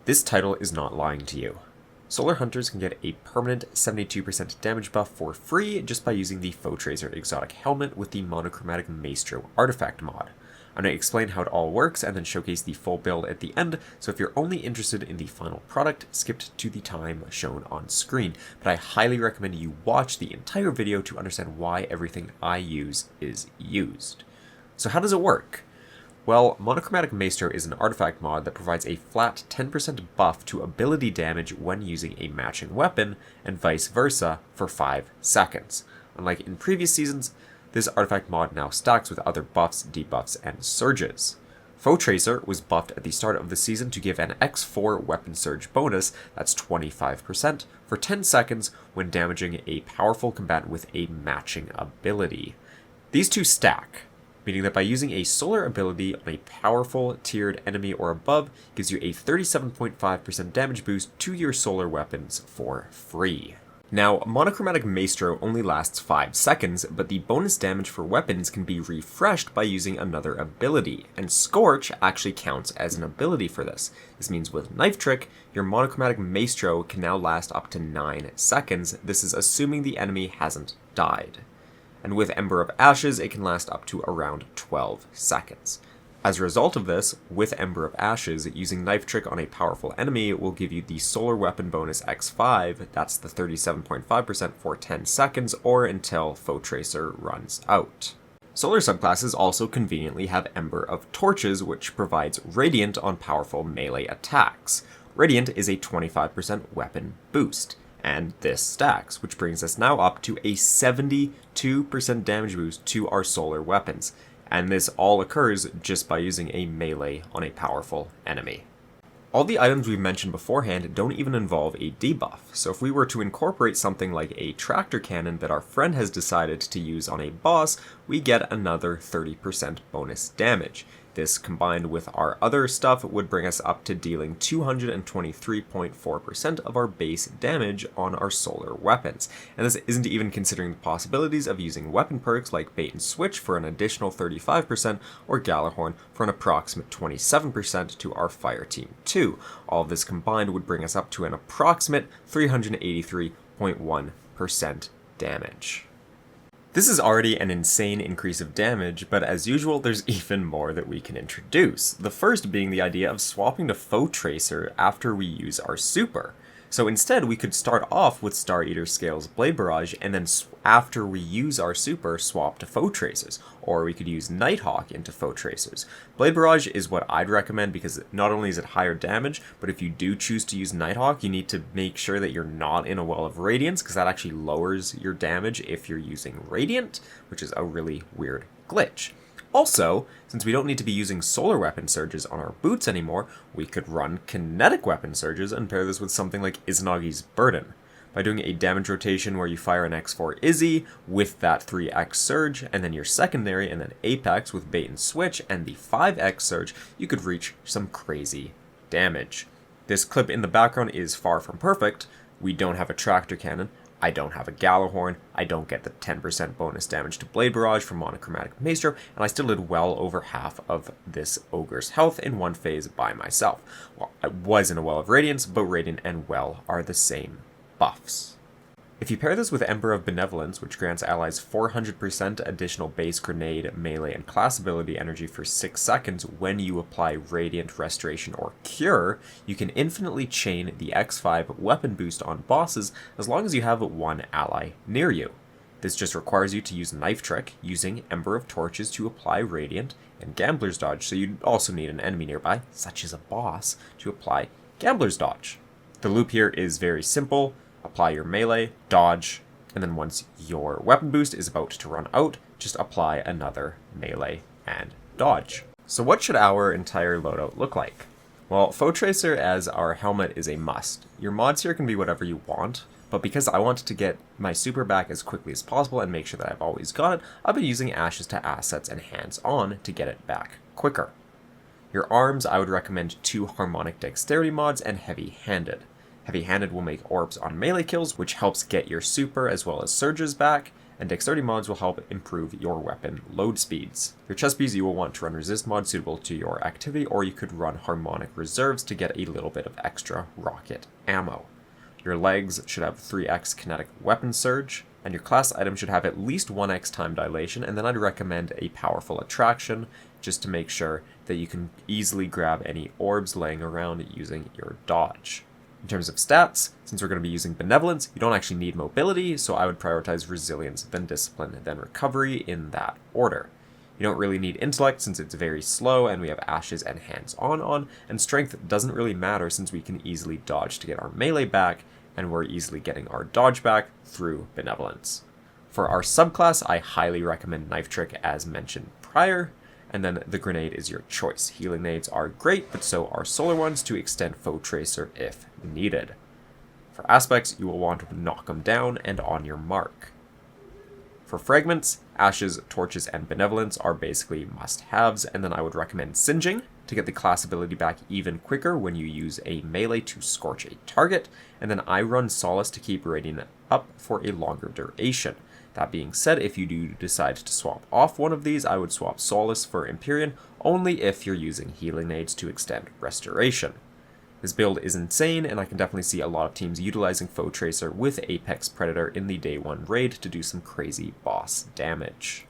This title is not lying to you. Solar Hunters can get a permanent 72% damage buff for free just by using the Foetracer Exotic Helmet with the Monochromatic Maestro Artifact Mod. I'm going to explain how it all works and then showcase the full build at the end, so if you're only interested in the final product, skip to the time shown on screen. But I highly recommend you watch the entire video to understand why everything I use is used. So how does it work? Well, Monochromatic Maestro is an artifact mod that provides a flat 10% buff to ability damage when using a matching weapon, and vice versa, for 5 seconds. Unlike in previous seasons, this artifact mod now stacks with other buffs, debuffs, and surges. Foetracer was buffed at the start of the season to give an X4 weapon surge bonus, that's 25%, for 10 seconds when damaging a powerful combatant with a matching ability. These two stack, meaning that by using a solar ability on a powerful tiered enemy or above gives you a 37.5% damage boost to your solar weapons for free. Now, Monochromatic Maestro only lasts 5 seconds, but the bonus damage for weapons can be refreshed by using another ability, and Scorch actually counts as an ability for this. This means with Knife Trick, your Monochromatic Maestro can now last up to 9 seconds, this is assuming the enemy hasn't died. And with Ember of Ashes, it can last up to around 12 seconds. As a result of this, with Ember of Ashes, using Knife Trick on a powerful enemy will give you the Solar Weapon bonus X5, that's the 37.5% for 10 seconds, or until Foetracer runs out. Solar subclasses also conveniently have Ember of Torches, which provides Radiant on powerful melee attacks. Radiant is a 25% weapon boost. And this stacks, which brings us now up to a 72% damage boost to our solar weapons. And this all occurs just by using a melee on a powerful enemy. All the items we've mentioned beforehand don't even involve a debuff, so if we were to incorporate something like a tractor cannon that our friend has decided to use on a boss, we get another 30% bonus damage. This, combined with our other stuff, would bring us up to dealing 223.4% of our base damage on our solar weapons. And this isn't even considering the possibilities of using weapon perks like Bait and Switch for an additional 35%, or Galahorn for an approximate 27% to our fire team too. All of this combined would bring us up to an approximate 383.1% damage. This is already an insane increase of damage, but as usual, there's even more that we can introduce. The first being the idea of swapping to Foetracer after we use our super. So instead, we could start off with Star Eater Scales Blade Barrage, and then after we use our super, swap to Foetracers. Or we could use Nighthawk into Foetracers. Blade Barrage is what I'd recommend because not only is it higher damage, but if you do choose to use Nighthawk, you need to make sure that you're not in a Well of Radiance, because that actually lowers your damage if you're using Radiant, which is a really weird glitch. Also, since we don't need to be using solar weapon surges on our boots anymore, we could run kinetic weapon surges and pair this with something like Izanagi's Burden. By doing a damage rotation where you fire an X4 Izzy with that 3x surge, and then your secondary and then Apex with Bait and Switch and the 5x surge, you could reach some crazy damage. This clip in the background is far from perfect. We don't have a tractor cannon. I don't have a Galahorn, I don't get the 10% bonus damage to Blade Barrage from Monochromatic Maestro, and I still did well over half of this Ogre's health in one phase by myself. Well, I was in a Well of Radiance, but Radiant and Well are the same buffs. If you pair this with Ember of Benevolence, which grants allies 400% additional base grenade, melee, and class ability energy for 6 seconds when you apply Radiant, Restoration, or Cure, you can infinitely chain the X5 weapon boost on bosses as long as you have one ally near you. This just requires you to use Knife Trick, using Ember of Torches to apply Radiant, and Gambler's Dodge, so you also need an enemy nearby, such as a boss, to apply Gambler's Dodge. The loop here is very simple. Apply your melee, dodge, and then once your weapon boost is about to run out, just apply another melee and dodge. So what should our entire loadout look like? Well, Foetracer as our helmet is a must. Your mods here can be whatever you want, but because I want to get my super back as quickly as possible and make sure that I've always got it, I've been using Ashes to Assets and Hands-On to get it back quicker. Your arms, I would recommend 2 Harmonic Dexterity mods and Heavy-Handed. Heavy-Handed will make orbs on melee kills, which helps get your super as well as surges back, and dexterity mods will help improve your weapon load speeds. Your chest piece, you will want to run resist mod suitable to your activity, or you could run harmonic reserves to get a little bit of extra rocket ammo. Your legs should have 3x kinetic weapon surge, and your class item should have at least 1x time dilation, and then I'd recommend a powerful attraction just to make sure that you can easily grab any orbs laying around using your dodge. In terms of stats, since we're going to be using Benevolence, you don't actually need mobility, so I would prioritize Resilience, then Discipline, then Recovery in that order. You don't really need Intellect since it's very slow and we have Ashes and Hands-on, and Strength doesn't really matter since we can easily dodge to get our melee back, and we're easily getting our dodge back through Benevolence. For our subclass, I highly recommend Knife Trick as mentioned prior, and then the grenade is your choice. Healing nades are great, but so are solar ones to extend Foetracer if needed. For aspects, you will want to knock them down and on your mark. For fragments, Ashes, Torches, and Benevolence are basically must-haves, and then I would recommend Singeing to get the class ability back even quicker when you use a melee to scorch a target, and then I run Solace to keep Radiant up for a longer duration. That being said, if you do decide to swap off one of these, I would swap Solace for Empyrean only if you're using healing nades to extend Restoration. This build is insane, and I can definitely see a lot of teams utilizing Foetracer with Apex Predator in the Day 1 raid to do some crazy boss damage.